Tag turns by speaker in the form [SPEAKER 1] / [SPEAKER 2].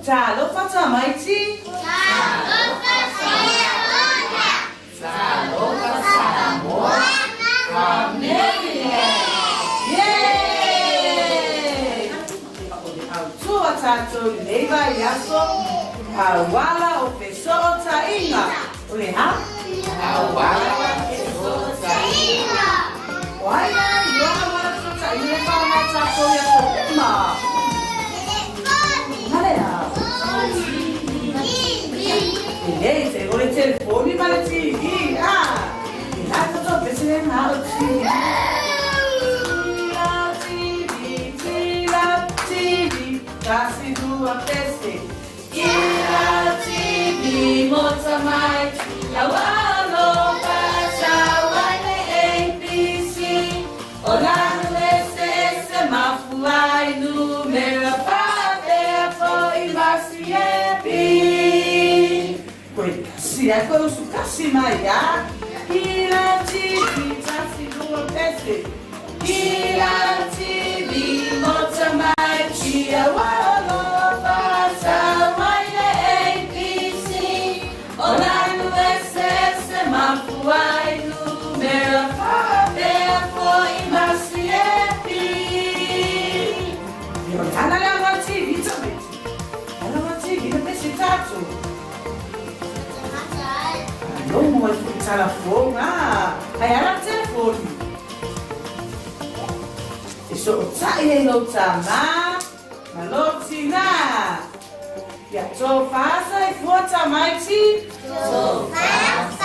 [SPEAKER 1] Talo fata maiti.
[SPEAKER 2] Talo fata amor. Amém.
[SPEAKER 1] Yay! Tua tato leva yaso. Awala o pessoa tainga. Olha,
[SPEAKER 2] Awala o pessoa tainga.
[SPEAKER 1] Olha, eu agora sou tainga para mais tato yaso. Beleza, eu vou ter telefone para TV. Lá que eu tô pensando na TV. Tá sendo a PC. TV, moça mais. Eu amo passar o ABC. Olá no SS, mafuai número papel, foi maciepi. Se é que eu sou Cassimaia, Iratibi, Tassidu, Peste, Iratibi, Motamai, Tia, Walo, Passa, Maine, APC, Olá no SS, Mafuai, número, Papel, foi Maciepi. E olha na TV também. Ela na TV, não precisa tanto. Não pode ficar na fogo, aí ela telefone. Isso sai no tama, malotina. E a tua faz e força mais.
[SPEAKER 2] Sou fácil,